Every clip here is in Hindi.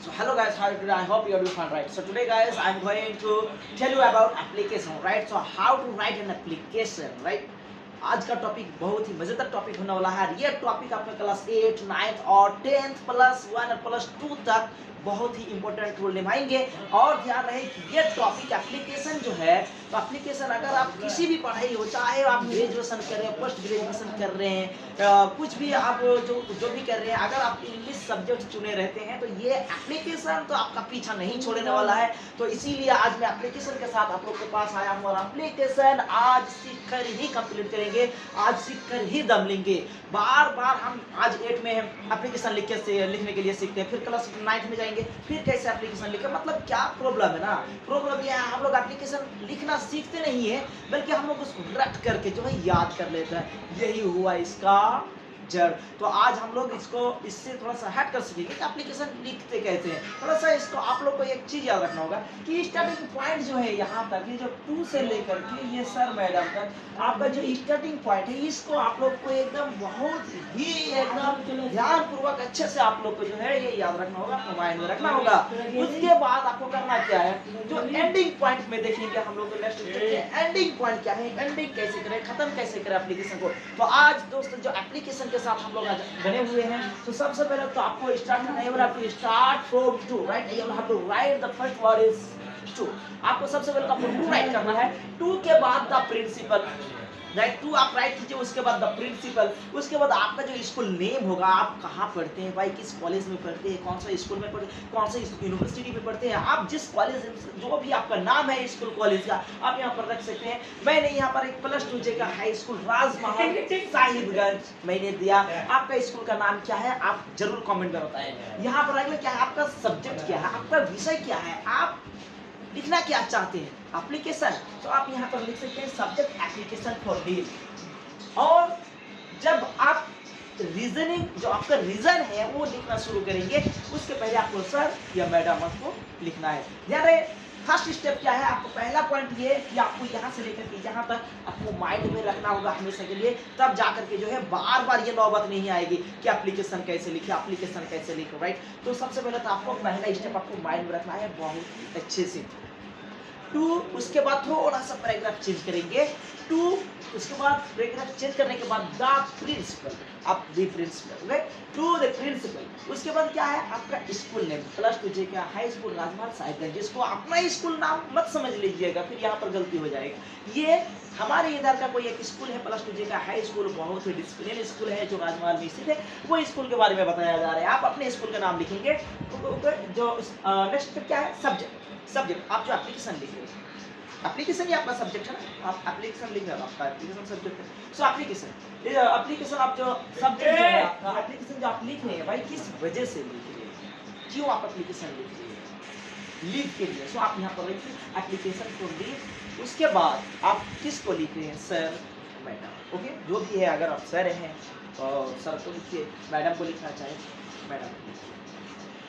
So hello guys, how are you today? I hope you are doing fine, right? So today guys, I'm going to tell you about application, right? So how to write an application, right? आज का टॉपिक बहुत ही मजेदार टॉपिक होने वाला है। ये टॉपिक आपका क्लास 8, 9 और 10th +1 और +2 तक बहुत ही इंपॉर्टेंट रोल निभाएंगे। और ध्यान रहे कि ये टॉपिक एप्लीकेशन जो है, तो एप्लीकेशन अगर आप किसी भी पढ़ाई हो, चाहे आप ग्रेजुएशन कर रहे हैं, पोस्ट ग्रेजुएशन कर रहे हैं, कुछ भी आप जो भी कर रहे हैं, अगर आप इंग्लिश सब्जेक्ट चुने रहते हैं तो ये एप्लीकेशन तो आपका पीछा नहीं छोड़ने वाला है। तो इसीलिए आज मैं एप्लीकेशन के साथ आप लोग के पास आया हूँ और एप्लीकेशन आज सीख कर ही कंप्लीट करेंगे, आज सीख कर ही दम लेंगे। बार बार हम आज 8 में एप्लीकेशन लिखने के लिए सीखते हैं, फिर क्लास 9 में जाएंगे, फिर कैसे एप्लीकेशन लिखे। मतलब क्या प्रॉब्लम है ना, प्रॉब्लम यह है हम लोग एप्लीकेशन लिखना सीखते नहीं है, बल्कि हम लोग उसको रट करके जो है याद कर लेते हैं। यही हुआ इसका जड़। तो आज हम लोग इससे थोड़ा सा हट कर सीखेंगे कि एप्लीकेशन लिखते कैसे हैं। थोड़ा सा इसको आप लोग को एक चीज याद रखना होगा कि स्टार्टिंग पॉइंट जो है यहाँ तक, ये जो 2 से लेकर के ये सर मैडम तक आपका जो स्टार्टिंग पॉइंट है, इसको आप लोग को एकदम बहुत ही एकदम ध्यान पूर्वक अच्छे से आप लोग को जो है ये याद रखना होगा, अपने माइंड में रखना होगा। उसके बाद आपको करना क्या है, जो एंडिंग पॉइंट में देखेंगे हम लोग नेक्स्ट एंडिंग पॉइंट क्या है, एंडिंग कैसे करें, खत्म कैसे करें एप्लीकेशन को। तो आज दोस्तों जो एप्लीकेशन के साथ हम लोग बने हुए हैं, तो सबसे पहले तो आपको स्टार्ट करना है, start from 2, right? You have to write the first word is 2। आपको सबसे पहले तो आपको 2 राइट करना है, 2 के बाद द प्रिंसिपल, राइट? 2 आप राइट कीजिए, उसके बाद द प्रिंसिपल, उसके बाद आपका जो स्कूल नेम होगा, आप कहाँ पढ़ते हैं भाई, किस कॉलेज में पढ़ते हैं, कौन सा स्कूल में पढ़ते हैं, कौन सा यूनिवर्सिटी में पढ़ते हैं, आप जिस कॉलेज जो भी आपका नाम है स्कूल कॉलेज का आप यहाँ पर रख सकते हैं। मैंने यहाँ पर एक +2 जे का हाई स्कूल राजमहल साहिबगंज मैंने दिया। आपका स्कूल का नाम क्या है आप जरूर कॉमेंट में बताएं। यहाँ पर अगला क्या है, आपका सब्जेक्ट क्या है, आपका विषय क्या है, आप लिखना क्या चाहते हैं एप्लीकेशन, तो आप यहाँ पर लिख सकते हैं सब्जेक्ट एप्लीकेशन फॉर डील। और जब आप रीजनिंग, जो आपका रीजन है वो लिखना शुरू करेंगे, उसके पहले आपको सर या मैडम आपको लिखना है। ध्यान रहे फर्स्ट स्टेप क्या है, आपको पहला पॉइंट ये कि आपको यहाँ से लेकर के यहाँ तक आपको माइंड में रखना होगा हमेशा के लिए, तब जा करके जो है बार बार ये नौबत नहीं आएगी कि एप्लीकेशन कैसे लिखे, एप्लीकेशन कैसे लिखे, राइट? तो सबसे पहले तो आपको पहला स्टेप आपको माइंड में रखना है बहुत ही अच्छे से। 2, उसके बाद थोड़ा सा पैराग्राफ चेंज करेंगे, 2 उसके बाद पैराग्राफ चेंज करने के बाद द प्रिंसिपल, आप the principal, right? To the principal. उसके बाद क्या है आपका स्कूल नेम, +2 जे का हाई स्कूल राजमहल साहिबगंज, जिसको अपना स्कूल नाम मत समझ लीजिएगा, फिर यहाँ पर गलती हो जाएगी। ये हमारे इधर का कोई एक स्कूल है +2 जे का हाई स्कूल, बहुत ही डिसिप्लिन स्कूल है जो राजमहल में स्थित है, वो स्कूल के बारे में बताया जा रहा है। आप अपने स्कूल का नाम लिखेंगे। जो नेक्स्ट क्या है सब्जेक्ट आप जो एप्लीकेशन लिख रहे हैं, एप्लीकेशन ही आपका सब्जेक्ट है ना, आप एप्लीकेशन लिख रहे हो, आपका एप्लीकेशन सब्जेक्ट है। सो एप्लीकेशन आप जो सब्जेक्ट है आपका, एप्लीकेशन जो आप लिख रहे हैं भाई, किस वजह से लिख रहे हैं, क्यों आप एप्लीकेशन लिख रहे हैं, लीव के लिए। सो आप यहाँ पर लिखिए एप्लीकेशन फॉर लीव। उसके बाद आप किसको लिख रहे हैं, सर मैडम, ओके, जो भी है। अगर आप सर हैं तो सर को लिखिए, मैडम को लिखना चाहे मैडम को लिखिए।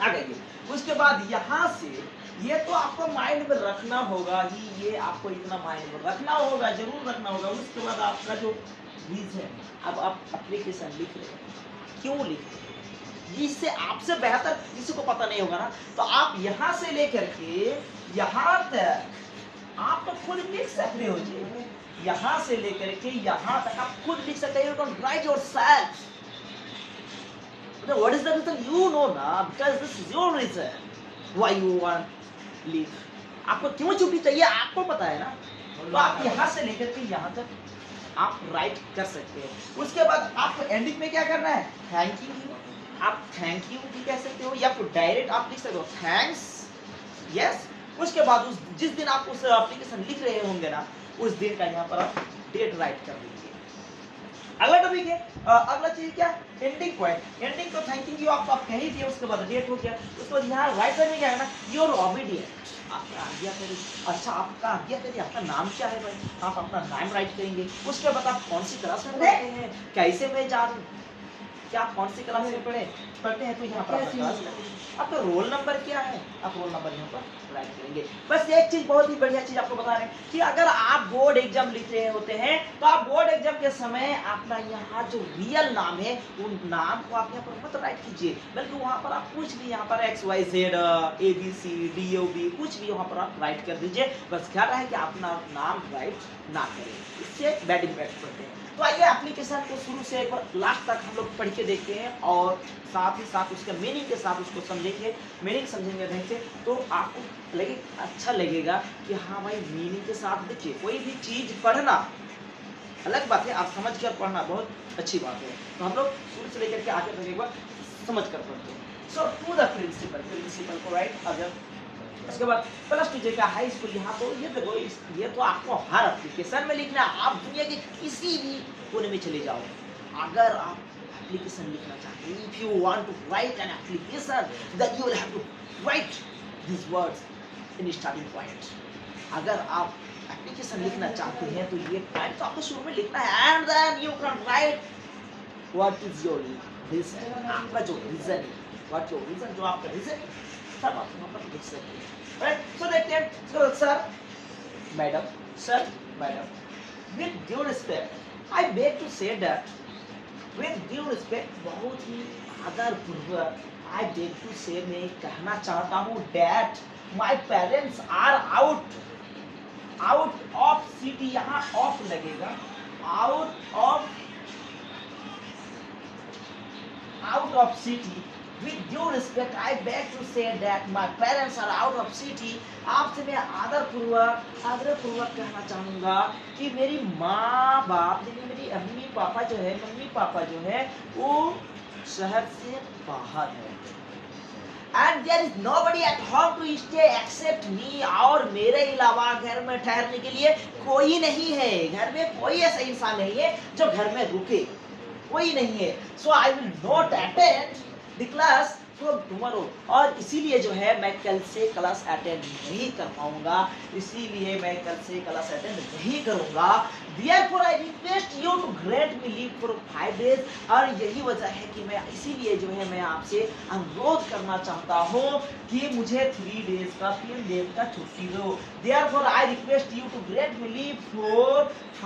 आ गई। उसके बाद यहाँ से ये तो आपको माइंड में रखना होगा ही, ये आपको इतना माइंड में रखना होगा, जरूर रखना होगा। उसके बाद आपका जो रीजन, अब आप एप्लीकेशन लिख रहे हैं, क्यों लिख रहे हैं, इससे आपसे बेहतर किसी को पता नहीं होगा ना। तो आप यहाँ से लेकर के यहाँ तक आप तो खुद लिख सकते हो जी, यहाँ से लेकर के यहाँ तक आप खुद लिख सकते हो। Don't write yourself. What is the reason? You know ना, because this is your reason why you want leave. आपको क्यों छुट्टी चाहिए आपको पता है ना। तो आप यहाँ से लेकर के यहाँ तक आप राइट कर सकते हैं। उसके बाद आपको एंडिंग में क्या करना है, थैंक यू, आप थैंक यू भी कह सकते हो, या फिर डायरेक्ट आप लिख सकते हो थैंक्स, यस। उसके बाद जिस दिन आप उस एप्लीकेशन लिख रहे होंगे ना, उस दिन का यहाँ पर आप डेट राइट कर दीजिए। अगला टॉपिक है, अगला चीज क्या, एंडिंग पॉइंट। एंडिंग तो थैंक यू आप कह ही दिए, उसके बाद डेट हो गया। उसके बाद यहाँ राइट साइड में क्या है ना, योर ओबीडिएंट, आपका आज्ञा करिए। अच्छा आपका आज्ञा करिए, आपका नाम क्या है भाई, आप अपना नाम राइट करेंगे। उसके बाद आप कौन सी क्लास में पढ़ते हैं, कैसे मैं जा रहा हूँ, क्या आप कौन सी क्लास में पढ़ते हैं, तो यहाँ पर क्लास आपका रोल नंबर क्या है, आप रोल नंबर यहाँ पर राइट करेंगे। बस एक चीज, बहुत ही बढ़िया चीज आपको बता रहे हैं कि अगर आप बोर्ड एग्जाम लिख रहे होते हैं तो आप बोर्ड एग्जाम के समय अपना यहाँ जो रियल नाम है उन नाम को आप यहाँ पर मत राइट कीजिए, बल्कि वहाँ पर आप कुछ भी यहाँ पर XYZ ABC DOB कुछ भी वहाँ पर आप राइट कर दीजिए। बस क्या है कि अपना नाम राइट ना करें, इससे बैड इम्पैक्ट पड़ते हैं। तो आइए एप्लीकेशन को शुरू से एक बार लास्ट तक हम लोग पढ़ के देखते हैं और साथ ही साथ उसके मीनिंग के साथ उसको समझेंगे। मीनिंग समझेंगे ढंग से तो आपको अच्छा लगेगा कि हाँ भाई मीनिंग के साथ देखिए, कोई भी चीज पढ़ना अलग बात है, आप समझ कर पढ़ना बहुत अच्छी बात है। तो हम लोग शुरू से लेकर के आगे तक एक बार समझ कर पढ़ते हैं। सो टू द प्रिंसिपल को राइट। अगर उसके बाद +2 का हाई स्कूल, यहाँ तो ये देखो ये तो आपको हर एप्लीकेशन में लिखना है। आप दुनिया के किसी भी कोने में चले जाओ, अगर आप एप्लीकेशन लिखना चाहते हैं, if you want to write an application then you will have to write this words in starting point. अगर आप एप्लीकेशन लिखना चाहते हैं तो ये पॉइंट तो आपको शुरू में लिखना है, and then you can write what is your reason. आपका जो रीजन है, व्हाट योर रीजन, जो आपका रीजन सब आप वहाँ पर लिख सकते हैं। राइट, सो देखते हैं। So sir madam, with due respect I beg to say that, with due respect बहुत ही आदरपूर्वक, आई बेग टू से मैं कहना चाहता हूँ that my parents are out of city, यहाँ ऑफ लगेगा, out of city. With due respect, I beg to say that my parents are out of city. आपसे मैं आदरपूर्वक कहना चाहूँगा कि मेरी माँ बाप, मेरी मम्मी पापा जो है वो शहर से बाहर है। And there is nobody at home to stay except me, और मेरे अलावा घर में ठहरने के लिए कोई नहीं है। घर में कोई ऐसा इंसान नहीं है जो घर में रुके, कोई नहीं है। So I will not attend the class from tomorrow, और इसीलिए जो है मैं कल से क्लास अटेंड नहीं कर पाऊंगा, इसीलिए मैं कल से क्लास अटेंड नहीं करूंगा। Therefore I request you to grant me leave for 5 days, और यही वजह है कि मैं इसीलिए जो है मैं आपसे अनुरोध करना चाहता हूँ कि मुझे 3 डेज का 3 दिन का छुट्टी दो। Therefore I request you to grant me leave for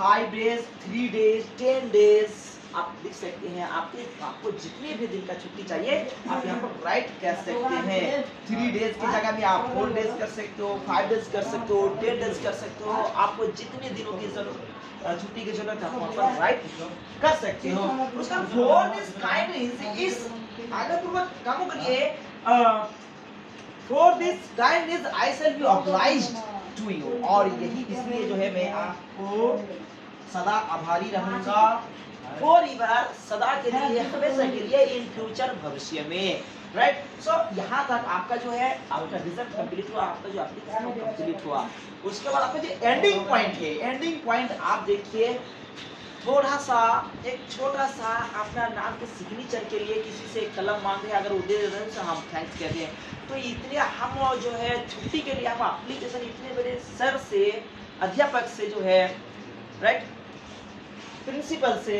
5 days 3 days 10 days, आप लिख सकते हैं। आपको जितने भी दिन का छुट्टी चाहिए आप यहाँ पर राइट कर सकते हैं। 3 डेज की जगह में आप 4 डेज कर सकते हो, 5 डेज कर सकते हो, 10 डेज कर सकते हो। आपको जितने दिनों की छुट्टी की जरूरत है आप वहाँ पर राइट कर सकते हो। उसका फॉर दिस काइंड इज आदरपूर्वक कामों के लिए, for this kind is I shall be obliged to you, और यही इसलिए जो है मैं आपको सदा आभारी रहूंगा। फॉरएवर, सदा के लिए, हमेशा के लिए, इन फ्यूचर, भविष्य में। राइट, सो यहाँ तक आपका जो है आपका रिजल्ट कंप्लीट हुआ, आपका जो एप्लीकेशन कंप्लीट हुआ। उसके बाद आपका जो एंडिंग पॉइंट है, एंडिंग पॉइंट आप देखिए, थोड़ा सा एक छोटा सा अपना नाम के सिग्नेचर के लिए किसी से कलम मांगे, अगर वो दे देते हैं तो हम थैंक्स कहते हैं। तो इतने हम जो है छुट्टी के लिए हम एप्लीकेशन इतने बड़े सर से, अध्यापक से जो है राइट प्रिंसिपल से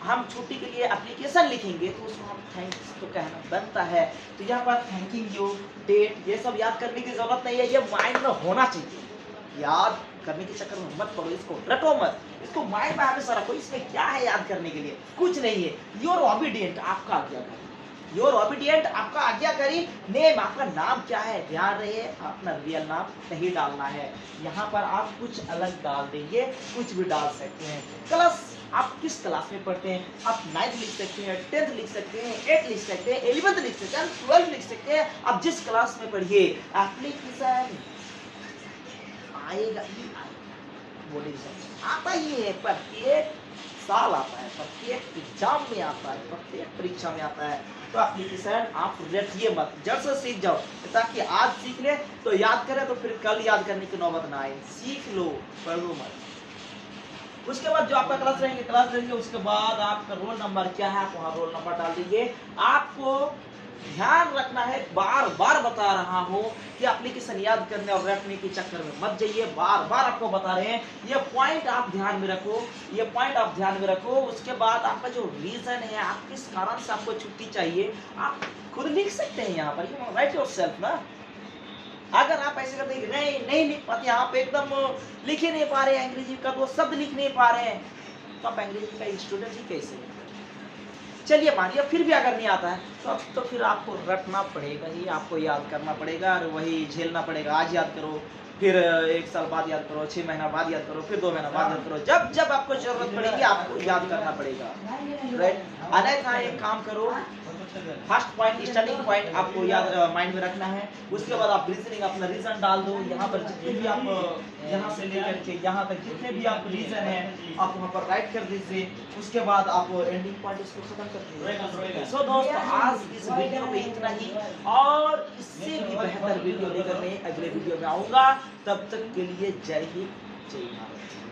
हम छुट्टी के लिए एप्लीकेशन लिखेंगे तो उसको हम थैंक्स तो कहना बनता है। तो यहाँ पर थैंकिंग यू, डेट, ये सब याद करने की जरूरत नहीं है, ये माइंड में होना चाहिए। याद करने के चक्कर में मत पड़ो, इसको रटो मत, इसको माइंड में हमेशा रखो। इसमें क्या है याद करने के लिए, कुछ नहीं है। योर ओबीडिएंट, आपका आज्ञाकारी, योर ओबीडिएंट, आपका आज्ञाकारी। नेम, आपका नाम क्या है, ध्यान रहे अपना रियल नाम नहीं डालना है। यहाँ पर आप कुछ अलग डाल देंगे, कुछ भी डाल सकते हैं। क्लास, आप किस क्लास में पढ़ते हैं, आप 9th लिख सकते हैं, 10th लिख सकते हैं, 8th लिख सकते हैं, 11th लिख सकते हैं, 12th लिख सकते हैं। आप जिस क्लास में पढ़िए एप्लीकेशन आएगा ही बोर्ड एग्जाम आता ही है, प्रत्येक साल आता है, प्रत्येक एग्जाम में आता है, प्रत्येक परीक्षा में आता है। तो एप्लीकेशन आप रटिए मत, जड़ से सीख जाओ, ताकि आज सीख ले तो याद करें, तो फिर कल याद करने की नौबत ना आए। सीख लो, पढ़ो मत। उसके बाद जो आपका क्लास रहेंगे, उसके बाद आपका रोल नंबर क्या है, आप वहाँ रोल नंबर डाल दीजिए। आपको ध्यान रखना है, बार बार बता रहा हूँ कि एप्लीकेशन याद करने और रखने के चक्कर में मत जाइए, बार बार आपको बता रहे हैं, ये पॉइंट आप ध्यान में रखो, ये पॉइंट आप ध्यान में रखो। उसके बाद आपका जो रीजन है, आप किस कारण से आपको छुट्टी चाहिए, आप खुद लिख सकते हैं यहाँ पर, यू राइट योरसेल्फ ना। अगर आप ऐसे करते हैं नहीं लिख पाते, आप एकदम लिख ही नहीं पा रहे हैं अंग्रेजी का, तो शब्द लिख नहीं पा रहे हैं, तो आप अंग्रेजी का स्टूडेंट ही कैसे हैं? चलिए मानिए फिर भी अगर नहीं आता है तो फिर आपको रटना पड़ेगा ही, आपको याद करना पड़ेगा और वही झेलना पड़ेगा। आज याद करो, फिर 1 साल बाद याद करो, 6 महीना बाद याद करो, फिर 2 महीना बाद याद करो, जब जब आपको जरूरत पड़ेगी आपको याद करना पड़ेगा, राइट। अन्यथा एक काम करो, फर्स्ट पॉइंट, स्टार्टिंग पॉइंट आपको याद माइंड में रखना है। उसके बाद आप रीजनिंग, अपना रीजन डाल दो यहाँ पर, जितने भी आप यहाँ से लेकर के यहाँ तक जितने भी आप रीजन है आप वहाँ पर राइट कर दीजिए। उसके बाद आप एंडिंग पॉइंट इसको खत्म कर दीजिए। सो दोस्तों, आज इस वीडियो में इतना ही, और इससे भी बेहतर वीडियो लेकर मैं अगले वीडियो में आऊंगा। तब तक के लिए जय हिंद, जय भारत।